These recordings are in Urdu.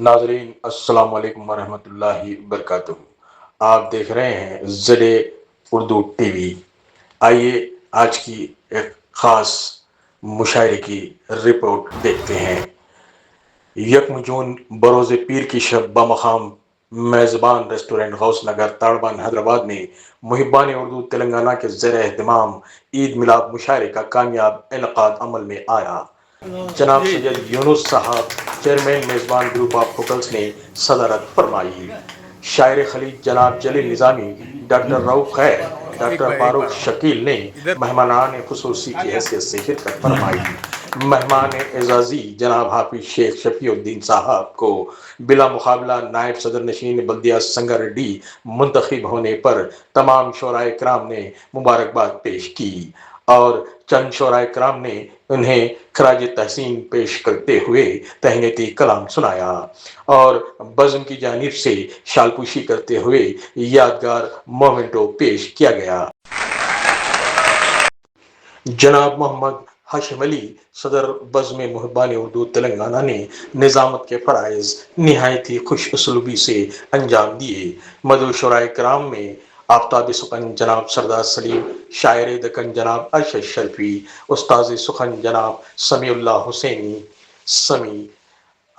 ناظرین السلام علیکم ورحمۃ اللہ وبرکاتہ۔ آپ دیکھ رہے ہیں زڈے اردو ٹی وی۔ آئیے آج کی ایک خاص مشاعرے کی رپورٹ دیکھتے ہیں۔ یکم جون بروز پیر کی شب بمقام میزبان ریسٹورنٹ غوث نگر تاڑبان حیدرآباد میں محبان اردو تلنگانہ کے زیر اہتمام عید میلاد مشاعرے کا کامیاب انعقاد عمل میں آیا۔ جناب سید یونس صاحب چیئرمین میزبان گروپ آف ہوٹلز نے صدارت فرمائی۔ شاعر خلیج جناب جلیل نظامی، ڈاکٹر رؤف خیر، ڈاکٹر فاروق شکیل نے مہمانان خصوصی کی حیثیت سے شرکت فرمائی۔ مہمان اعزازی جناب حافظ شیخ شفیع الدین صاحب کو بلا مقابلہ نائب صدر نشین بلدیہ سنگا ریڈی منتخب ہونے پر تمام شعراء کرام نے مبارکباد پیش کی اور چند شعراء کرام نے انہیں خراج تحسین پیش کرتے ہوئے تہنیتی کلام سنایا اور بزم کی جانب سے شال پوشی کرتے ہوئے یادگار مومنٹو پیش کیا گیا۔ جناب محمد ہاشم علی صدر بزم محبان اردو تلنگانہ نے نظامت کے فرائض نہایت ہی خوش اسلوبی سے انجام دیے۔ مدعو شعراء کرام میں آفتاب سخن جناب سردار سلیم، شاعر دکن جناب ارشد شرفی، استاذ سخن جناب سمیع اللہ حسینی سمیع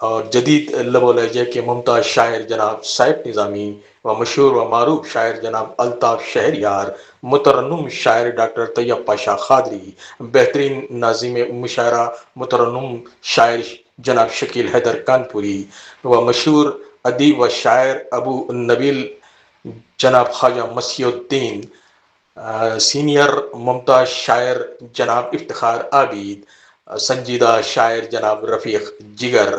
اور جدید لب و لہجے کے ممتاز شاعر جناب سیف نظامی و مشہور و معروف شاعر جناب الطاف شہریار، مترنم شاعر ڈاکٹر طیب پاشا خادری، بہترین ناظم مشاعرہ مترنم شاعر جناب شکیل حیدر کانپوری و مشہور ادیب و شاعر ابو نبیل جناب خواجہ مسیح الدین، سینئر ممتاز شاعر جناب افتخار عابد، سنجیدہ شاعر جناب رفیق جگر،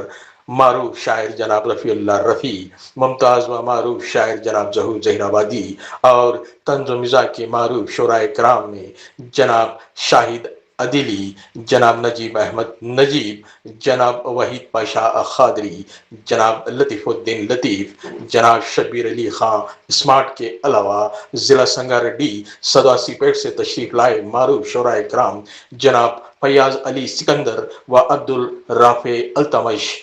معروف شاعر جناب رفیع اللہ رفیع، ممتاز و معروف شاعر جناب ظہور ظہیر آبادی اور طنز و مزاح کے معروف شعراء کرام میں جناب شاہد عدیلی، جناب نجیب احمد نجیب، جناب وحید پاشا خادری، جناب لطیف الدین لطیف، جناب شبیر علی خان اسمارٹ کے علاوہ ضلع سنگا ریڈی سداسی پیٹ سے تشریف لائے معروف شعراء کرام جناب فیاض علی سکندر و عبد الرافع التمش،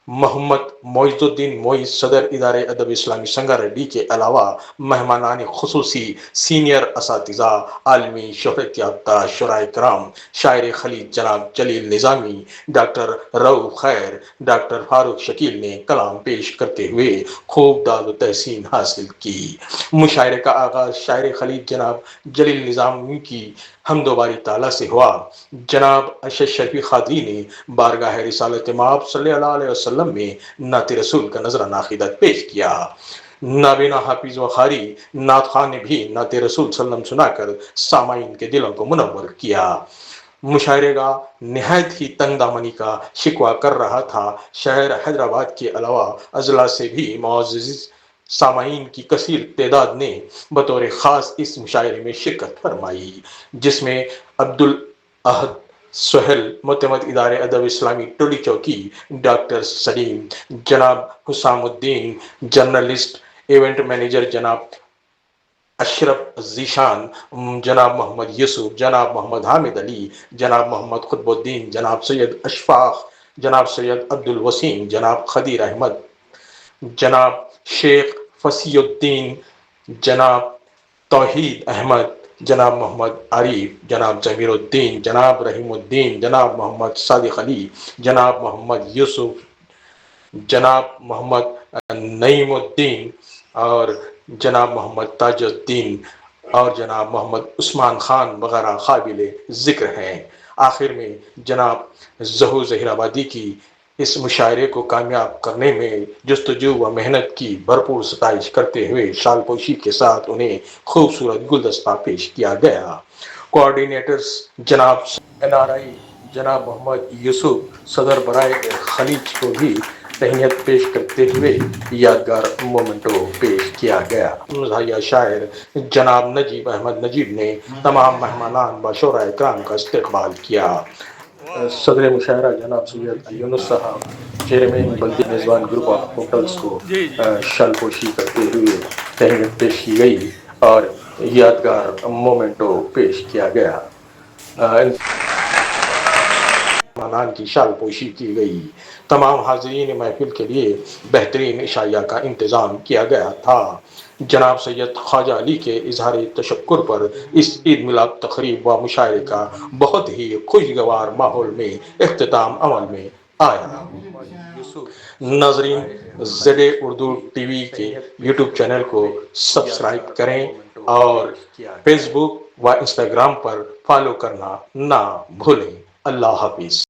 محمد معز الدین معز صدر ادارے ادب اسلامی سنگا ریڈی کے علاوہ مہمانان خصوصی سینئر اساتذہ، عالمی شہرت یافتہ شعراء کرام، شاعر خلیج جناب جلیل نظامی، ڈاکٹر رؤف خیر، ڈاکٹر فاروق شکیل نے کلام پیش کرتے ہوئے خوب داد و تحسین حاصل کی۔ مشاعرے کا آغاز شاعر خلیج جناب جلیل نظامی کی حمد و باری تعالیٰ سے ہوا۔ جناب ارشد شرفی خادری نے بارگاہ رسالت مآب صلی اللہ علیہ وسلم میں نعت رسول کا نذرانہ عقیدت پیش کیا۔ نابینا حافظ و قاری نعت خواں نے بھی نعت رسول صلی اللہ علیہ وسلم سنا کر سامعین کے دلوں کو منور کیا۔ مشاعرے کا نہایت ہی تنگ دامنی کا شکوہ کر رہا تھا۔ شہر حیدرآباد کے علاوہ اضلاع سے بھی معزز سامعین کی کثیر تعداد نے بطور خاص اس مشاعرے میں شرکت فرمائی، جس میں عبدالاحد سہیل معتمد ادارے ادب اسلامی ٹولی چوکی، ڈاکٹر سلیم، جناب حسام الدین جرنلسٹ، ایونٹ مینیجر جناب اشرف ذیشان، جناب محمد یوسف، جناب محمد حامد علی، جناب محمد قطب الدین، جناب سید اشفاق، جناب سید عبد الوسیم، جناب خدیر احمد، جناب شیخ فصیح الدین، جناب توحید احمد، جناب محمد عارف، جناب ضمیر الدین، جناب رحیم الدین، جناب محمد صادق علی، جناب محمد یوسف، جناب محمد نعیم الدین اور جناب محمد تاج الدین اور جناب محمد عثمان خان وغیرہ قابل ذکر ہیں۔ آخر میں جناب ظہور ظہیر آبادی کی اس مشاعرے کو کامیاب کرنے میں جستجو و محنت کی بھرپور ستائش کرتے ہوئے شال پوشی کے ساتھ انہیں خوبصورت گلدستہ پیش کیا گیا۔ کوآرڈینیٹرز جناب این آر آئی جناب محمد یوسف صدر برائے خلیج کو بھی تہنیت پیش کرتے ہوئے یادگار مومنٹو پیش کیا گیا۔ مزاحیہ شاعر جناب نجیب احمد نجیب نے تمام مہمانان و شعراء کرام کا استقبال کیا۔ صدر مشاعرہ جناب سید یونس صاحب چیئرمین بلدی میزبان گروپ آف ہوٹلز کو شال پوشی کرتے ہوئے تہنیت پیش کی گئی اور یادگار مومنٹو پیش کیا گیا۔ مہمان کی شال پوشی کی گئی۔ تمام حاضرین محفل کے لیے بہترین عشائیہ کا انتظام کیا گیا تھا۔ جناب سید خواجہ علی کے اظہار تشکر پر اس عید میلاد تقریب و مشاعرے کا بہت ہی خوشگوار ماحول میں اختتام عمل میں آیا۔ ناظرین، زد اردو ٹی وی کے یوٹیوب چینل کو سبسکرائب کریں اور فیس بک و انسٹاگرام پر فالو کرنا نہ بھولیں۔ اللہ حافظ۔